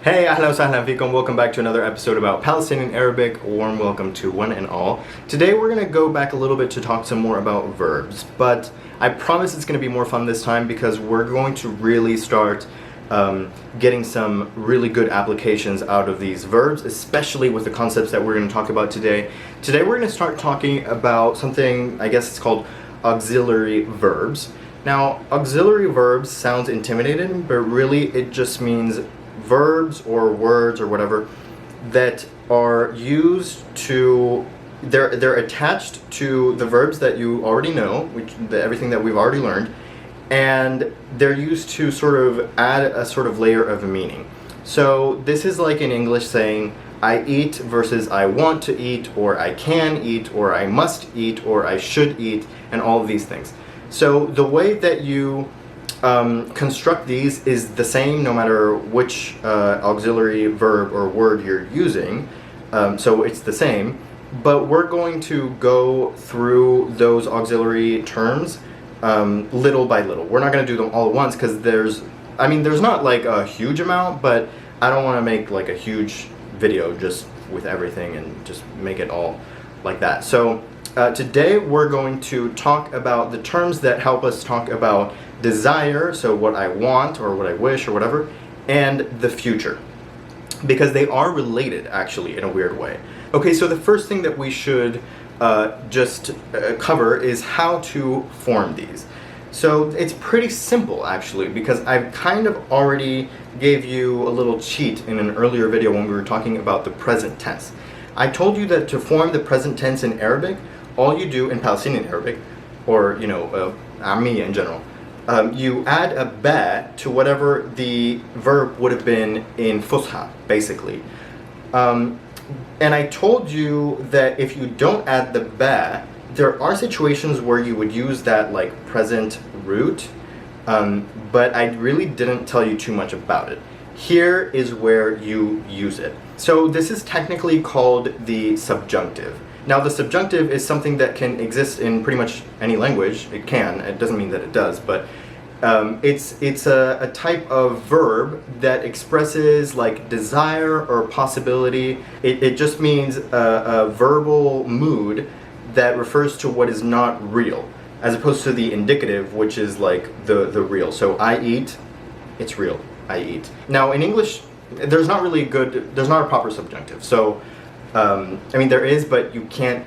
Hey, ahlan wa sahlan fikum. Welcome back to another episode about Palestinian Arabic. Warm welcome to one and all. Today we're going to go back a little bit to talk some more about verbs, but I promise it's going to be more fun this time because we're going to really start getting some really good applications out of these verbs, especially with the concepts that we're going to talk about today. Today we're going to start talking about something, I guess it's called auxiliary verbs. Now, auxiliary verbs sounds intimidating, but really it just means verbs or words or whatever that are used to, they're attached to the verbs that you already know, everything that we've already learned, and they're used to sort of add a sort of layer of meaning. So this is like in English saying I eat versus I want to eat, or I can eat, or I must eat, or I should eat, and all of these things. So the way that you construct these is the same no matter which auxiliary verb or word you're using, so it's the same, but we're going to go through those auxiliary terms little by little. We're not going to do them all at once because there's not like a huge amount, but I don't want to make like a huge video just with everything and just make it all like that. So today we're going to talk about the terms that help us talk about desire, so what I want or what I wish or whatever, and the future, because they are related actually in a weird way. Okay, so the first thing that we should just cover is how to form these. So it's pretty simple actually, because I've kind of already gave you a little cheat in an earlier video when we were talking about the present tense. I told you that to form the present tense in Arabic, all you do in Palestinian Arabic, or Ammiya in general, you add a ba to whatever the verb would have been in Fusha, basically. And I told you that if you don't add the ba, there are situations where you would use that like present root, but I really didn't tell you too much about it. Here is where you use it. So this is technically called the subjunctive. Now the subjunctive is something that can exist in pretty much any language. It can, it doesn't mean that it does, but it's a type of verb that expresses like desire or possibility. It just means a verbal mood that refers to what is not real, as opposed to the indicative, which is like the real. So I eat, it's real, I eat. Now in English, there's not a proper subjunctive. So there is, but you can't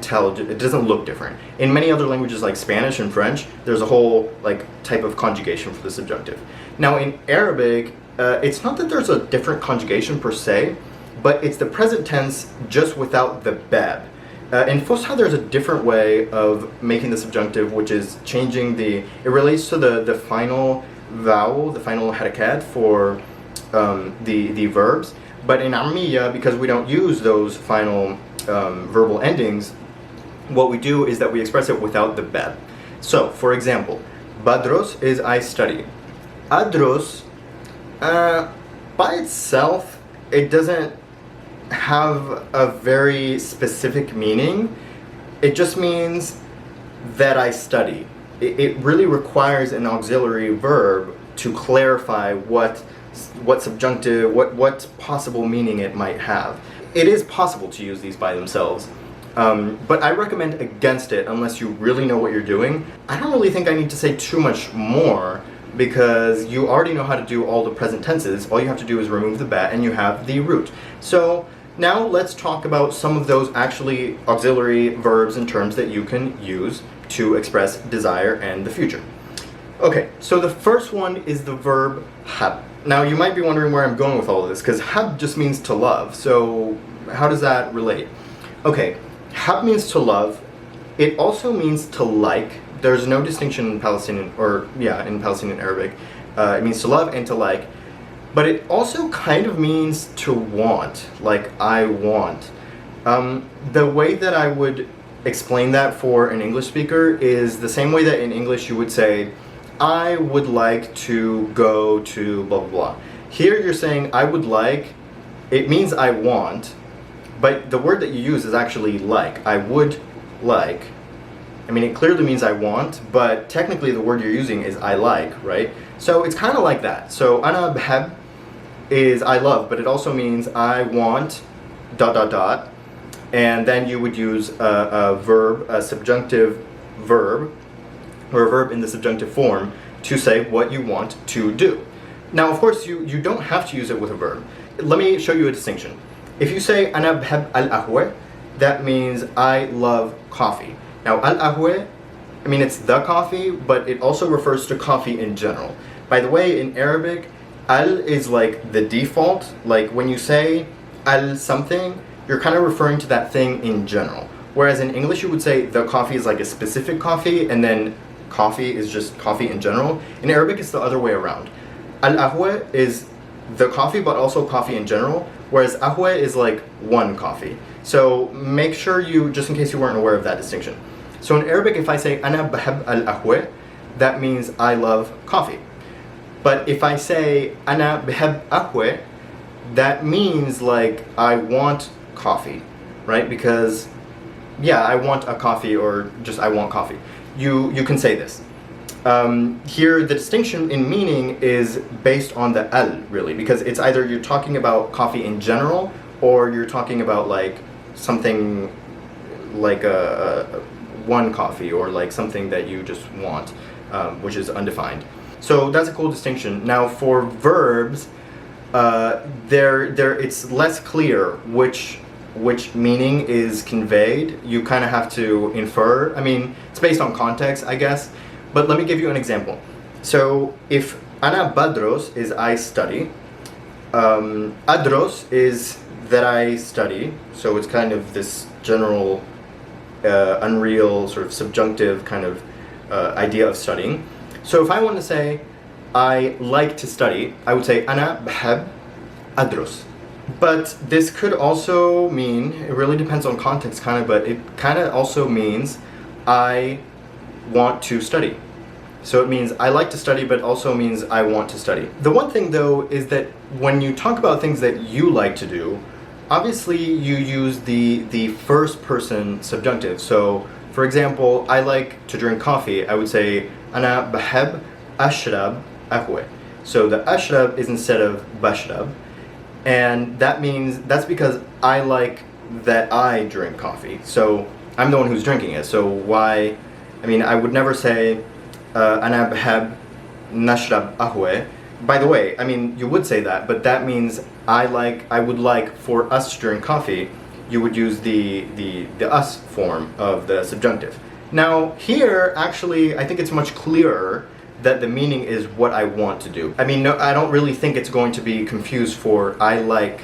tell, it doesn't look different. In many other languages like Spanish and French, there's a whole like type of conjugation for the subjunctive. Now in Arabic, it's not that there's a different conjugation per se, but it's the present tense just without the bab. In Fusha there's a different way of making the subjunctive, which is changing it relates to the final vowel, the final harakat for the verbs. But in Ammiya, because we don't use those final verbal endings, what we do is that we express it without the bab. So, for example, Badros is I study. Adros, by itself, it doesn't have a very specific meaning. It just means that I study. It really requires an auxiliary verb to clarify what subjunctive, what possible meaning it might have. It is possible to use these by themselves, but I recommend against it unless you really know what you're doing. I don't really think I need to say too much more because you already know how to do all the present tenses. All you have to do is remove the ba and you have the root. So now let's talk about some of those actually auxiliary verbs and terms that you can use to express desire and the future. Okay, so the first one is the verb hab. Now you might be wondering where I'm going with all of this, because hab just means to love. So how does that relate? Okay, hab means to love. It also means to like. There's no distinction in Palestinian, in Palestinian Arabic. It means to love and to like. But it also kind of means to want, like I want. The way that I would explain that for an English speaker is the same way that in English you would say, I would like to go to blah blah blah. Here you're saying I would like, it means I want, but the word that you use is actually like. I would like. It clearly means I want, but technically the word you're using is I like, right? So it's kind of like that. So ana bhab is I love, but it also means I want dot dot dot, and then you would use a verb, a subjunctive verb, or a verb in the subjunctive form to say what you want to do. Now, of course, you don't have to use it with a verb. Let me show you a distinction. If you say أنا بحب القهوة, that means I love coffee. Now, القهوة, I mean, it's the coffee, but it also refers to coffee in general. By the way, in Arabic, al is like the default. Like when you say al something, you're kind of referring to that thing in general. Whereas in English, you would say the coffee is like a specific coffee, and then coffee is just coffee in general. In Arabic, it's the other way around. Al-ahwa is the coffee, but also coffee in general, whereas ahwa is like one coffee. So make sure you, just in case you weren't aware of that distinction. So in Arabic, if I say ana bahab al-ahwa, that means I love coffee. But if I say ana bahab ahwa, that means like I want coffee, right? Because yeah, I want a coffee, or just I want coffee. You can say this. Here, the distinction in meaning is based on the al, really, because it's either you're talking about coffee in general, or you're talking about like something like a one coffee, or like something that you just want, which is undefined. So that's a cool distinction. Now for verbs, it's less clear which meaning is conveyed. You kind of have to infer. I mean, it's based on context, I guess. But let me give you an example. So if ana badros is I study, adros is that I study. So it's kind of this general, unreal, sort of subjunctive kind of idea of studying. So if I want to say I like to study, I would say ana bahab adros. But this could also mean, it really depends on context kind of, but it kind of also means I want to study. So it means I like to study, but also means I want to study. The one thing though is that when you talk about things that you like to do, obviously you use the first person subjunctive. So for example, I like to drink coffee. I would say ana bahab ashrab qahwa. So the ashrab is instead of bashrab. And that means, that's because I like that I drink coffee. So I'm the one who's drinking it. So why, I mean, I would never say, ana bahab nashrab qahwa. By the way, I mean, you would say that, but that means I would like for us to drink coffee. You would use the us form of the subjunctive. Now here, actually, I think it's much clearer that the meaning is what I want to do. I mean, no, I don't really think it's going to be confused for I like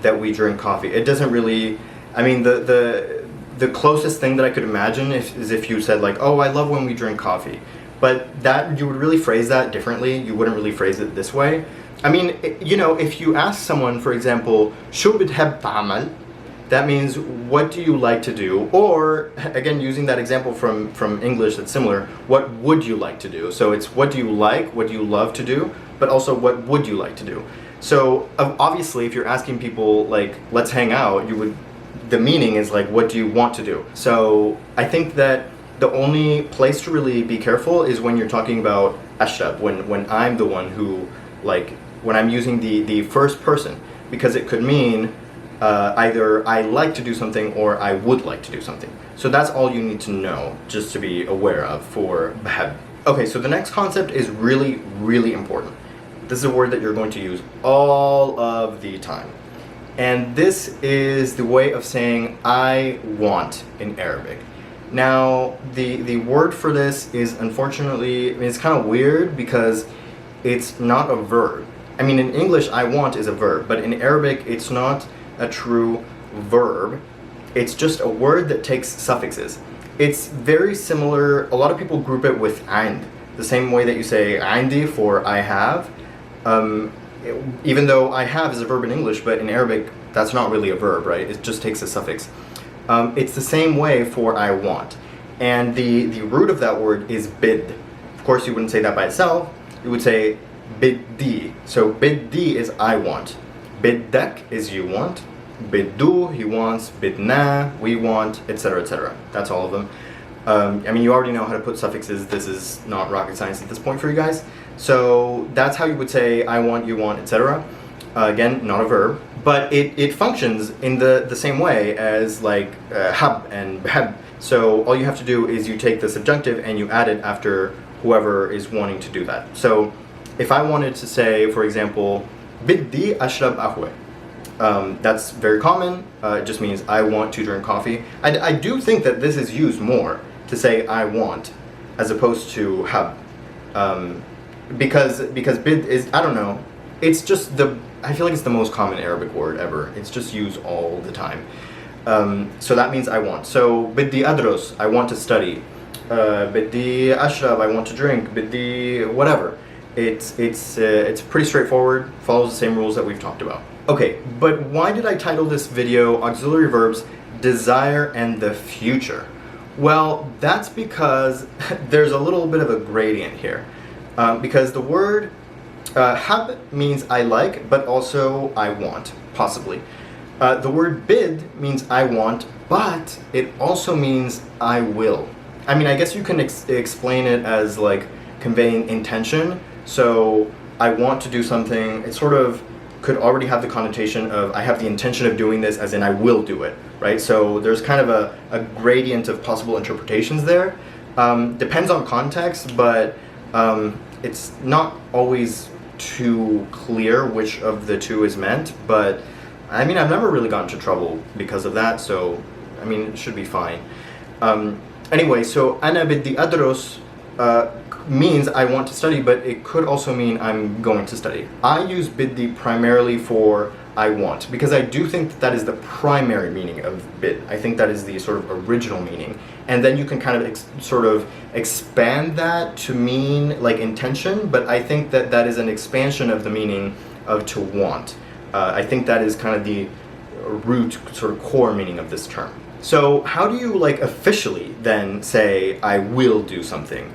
that we drink coffee. It doesn't really, I mean, the closest thing that I could imagine is if you said like, oh, I love when we drink coffee. But that, you would really phrase that differently. You wouldn't really phrase it this way. I mean, you know, if you ask someone, for example, شو بتحب تعمل? That means, what do you like to do? Or, again, using that example from English that's similar, what would you like to do? So it's what do you like, what do you love to do, but also what would you like to do? So obviously, if you're asking people like, let's hang out, the meaning is like, what do you want to do? So I think that the only place to really be careful is when you're talking about ashrab, when I'm the one who, like, when I'm using the first person, because it could mean either I like to do something or I would like to do something. So that's all you need to know, just to be aware of for bahab. Okay, so the next concept is really, really important. This is a word that you're going to use all of the time. And this is the way of saying I want in Arabic. Now, the word for this is, unfortunately, I mean, it's kind of weird because it's not a verb. I mean, in English, I want is a verb, but in Arabic, it's not a true verb. It's just a word that takes suffixes. It's very similar, a lot of people group it with and, the same way that you say indi for I have, even though I have is a verb in English, but in Arabic that's not really a verb, right? It just takes a suffix. It's the same way for I want, and the root of that word is bid. Of course, you wouldn't say that by itself, you would say biddy. So biddy is I want. Biddak is you want, biddu he wants, bidna we want, etc., etc. That's all of them. I mean, you already know how to put suffixes. This is not rocket science at this point for you guys. So that's how you would say I want, you want, etc. Again, not a verb, but it functions in the same way as like hab and behab. So all you have to do is you take the subjunctive and you add it after whoever is wanting to do that. So if I wanted to say, for example, biddy ashrab ahwe, that's very common. It just means I want to drink coffee. I do think that this is used more to say I want as opposed to hab, because bid is, I don't know, it's just I feel like it's the most common Arabic word ever. It's just used all the time. So that means I want. So biddy adros, I want to study. Biddy ashrab, I want to drink. Biddy whatever. It's pretty straightforward. Follows the same rules that we've talked about. Okay, but why did I title this video Auxiliary Verbs Desire and the Future? Well, that's because there's a little bit of a gradient here. Because the word hab means I like, but also I want, possibly. The word bid means I want, but it also means I will. I mean, I guess you can explain it as like conveying intention. So I want to do something, it sort of could already have the connotation of I have the intention of doing this, as in I will do it, right? So there's kind of a gradient of possible interpretations there. Depends on context, but it's not always too clear which of the two is meant, but I mean, I've never really gotten into trouble because of that, so I mean, it should be fine. Anyway, so ana biddi adros means I want to study, but it could also mean I'm going to study. I use biddi primarily for I want, because I do think that is the primary meaning of bid. I think that is the sort of original meaning. And then you can kind of sort of expand that to mean like intention, but I think that that is an expansion of the meaning of to want. I think that is kind of the root, sort of core meaning of this term. So how do you like officially then say I will do something?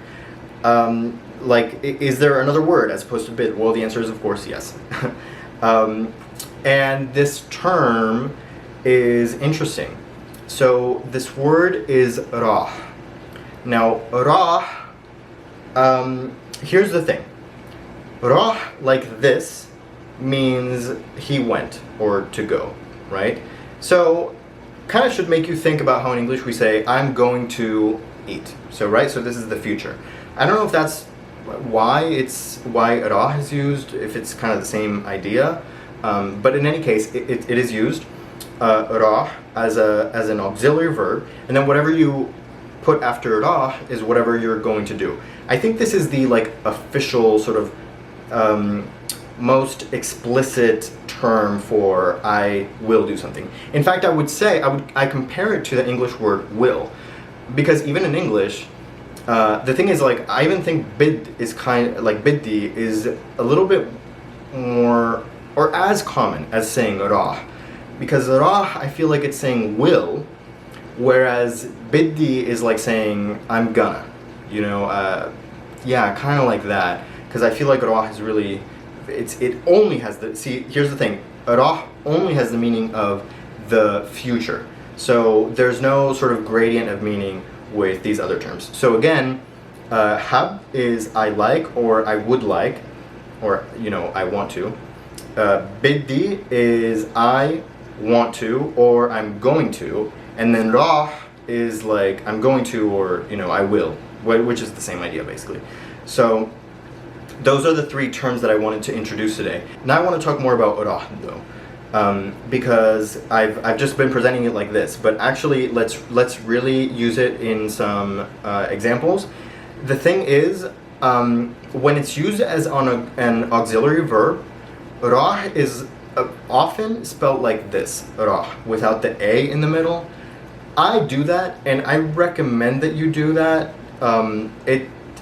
Like, is there another word as opposed to bid? Well, the answer is of course yes. And this term is interesting. So this word is rah. Now rah, here's the thing. Rah, like this, means he went or to go, right? So kind of should make you think about how in English we say I'm going to eat. So right, so this is the future. I don't know if that's why rah is used, if it's kind of the same idea, but in any case it is used, rah, as an auxiliary verb, and then whatever you put after rah is whatever you're going to do. I think this is the like official sort of most explicit term for I will do something. In fact, I would say I compare it to the English word will, because even in English, the thing is, like, I even think bid is biddi is a little bit more or as common as saying rah, because rah I feel like it's saying will, whereas biddi is like saying I'm gonna, you know, yeah, kind of like that, because I feel like rah is really it only has here's the thing, rah only has the meaning of the future, so there's no sort of gradient of meaning with these other terms. So again, hab is I like or I would like, or you know, I want to. Biddi is I want to or I'm going to, and then rah is like I'm going to or you know I will, which is the same idea basically. So those are the three terms that I wanted to introduce today. Now I want to talk more about rah though, because I've just been presenting it like this, but actually let's really use it in some examples. The thing is, when it's used as on an auxiliary verb, rah is often spelled like this, rah, without the a in the middle. I do that, and I recommend that you do that.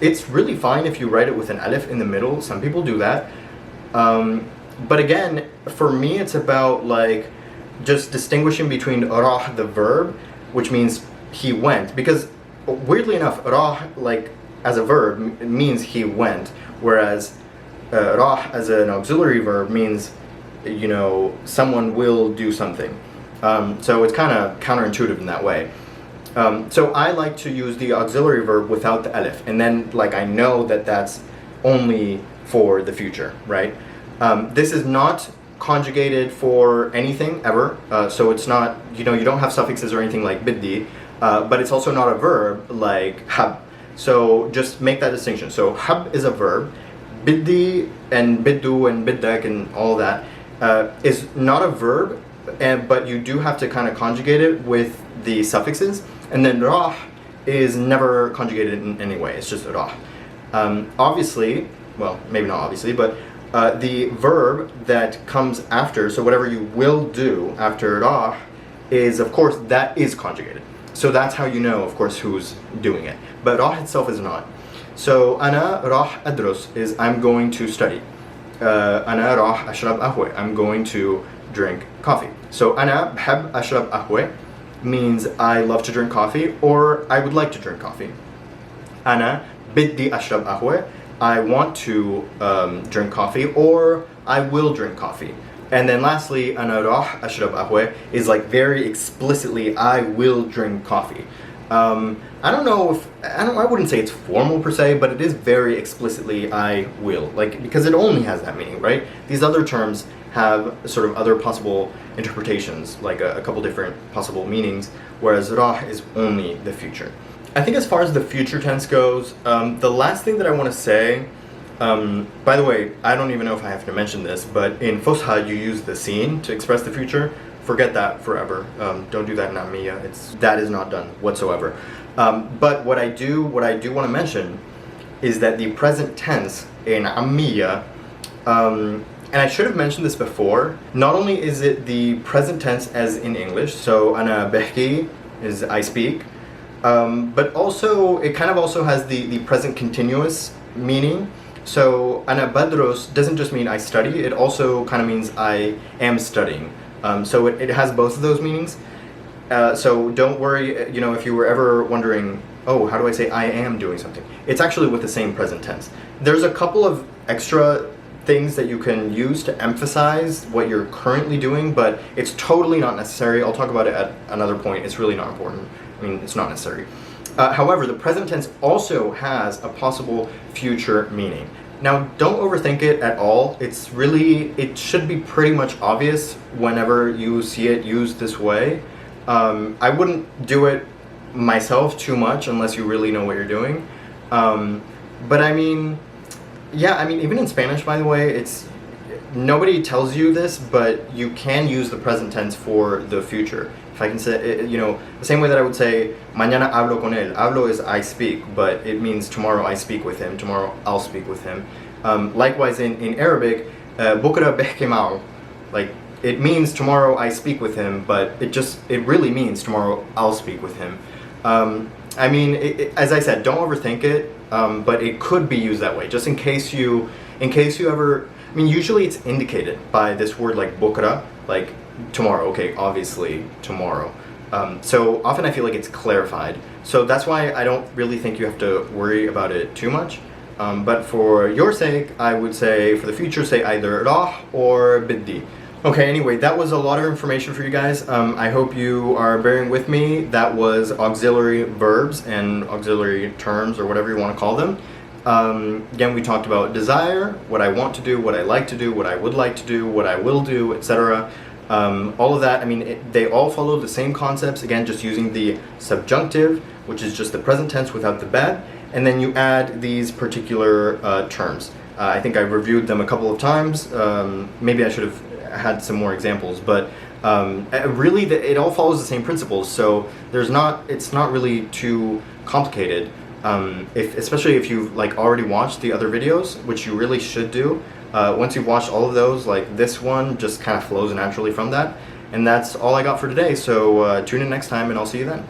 It's really fine if you write it with an alif in the middle. Some people do that. But again, for me, it's about like just distinguishing between rah, the verb, which means he went, because weirdly enough, rah, like as a verb, means he went, whereas rah as an auxiliary verb means, you know, someone will do something. So it's kind of counterintuitive in that way. So I like to use the auxiliary verb without the alif, and then like I know that that's only for the future, right? This is not conjugated for anything ever. So it's not, you don't have suffixes or anything like biddy, but it's also not a verb like hab. So just make that distinction. So hab is a verb. Biddy and biddu and biddak and all that is not a verb, but you do have to kind of conjugate it with the suffixes. And then rah is never conjugated in any way. It's just rah. Obviously, well, maybe not obviously, but the verb that comes after, so whatever you will do after rah, is, of course, that is conjugated. So that's how you know, of course, who's doing it. But rah itself is not. So ana rah adrus is I'm going to study. Ana rah ashrab ahwe, I'm going to drink coffee. So ana bhab ashrab ahwe means I love to drink coffee, or I would like to drink coffee. Ana biddi ashrab ahwe, I want to drink coffee, or I will drink coffee. And then lastly, ana rah ashrab ahwe is like very explicitly I will drink coffee. I don't know if I wouldn't say it's formal per se, but it is very explicitly I will, like, because it only has that meaning, right? These other terms have sort of other possible interpretations, like a couple different possible meanings, whereas rah is only the future. I think as far as the future tense goes, the last thing that I want to say, by the way, I don't even know if I have to mention this, but in Fusha you use the seen to express the future. Forget that forever. Don't do that in Ammiya. That is not done whatsoever. But what I do want to mention is that the present tense in Ammiya, and I should have mentioned this before, not only is it the present tense as in English, so ana behki is I speak, but also it kind of also has the present continuous meaning. So ana badros doesn't just mean I study, it also kind of means I am studying. So it has both of those meanings. So don't worry, if you were ever wondering, oh, how do I say I am doing something? It's actually with the same present tense. There's a couple of extra things that you can use to emphasize what you're currently doing, but it's totally not necessary. I'll talk about it at another point. It's really not important. I mean, it's not necessary. However, the present tense also has a possible future meaning. Now, don't overthink it at all. It should be pretty much obvious whenever you see it used this way. I wouldn't do it myself too much unless you really know what you're doing. But I mean, even in Spanish, by the way, nobody tells you this, but you can use the present tense for the future. If I can say, the same way that I would say, mañana hablo con él. Hablo is I speak, but it means tomorrow I speak with him, tomorrow I'll speak with him. Likewise in Arabic, bukra behki ma'u, like, it means tomorrow I speak with him, but it really means tomorrow I'll speak with him. As I said, don't overthink it, but it could be used that way, just in case you ever, usually it's indicated by this word like bukra, like tomorrow, okay, obviously tomorrow. So often I feel like it's clarified. So that's why I don't really think you have to worry about it too much. But for your sake, I would say, for the future, say either rah or biddi. Okay, anyway, that was a lot of information for you guys. I hope you are bearing with me. That was auxiliary verbs and auxiliary terms, or whatever you want to call them. Again, we talked about desire, what I want to do, what I like to do, what I would like to do, what I will do, etc. All of that, they all follow the same concepts, again, just using the subjunctive, which is just the present tense without the bad, and then you add these particular terms. I think I've reviewed them a couple of times. Maybe I should have had some more examples, but really it all follows the same principles, so it's not really too complicated. Especially if you've already watched the other videos, which you really should do. Once you've watched all of those, this one just kind of flows naturally from that. And that's all I got for today, so tune in next time and I'll see you then.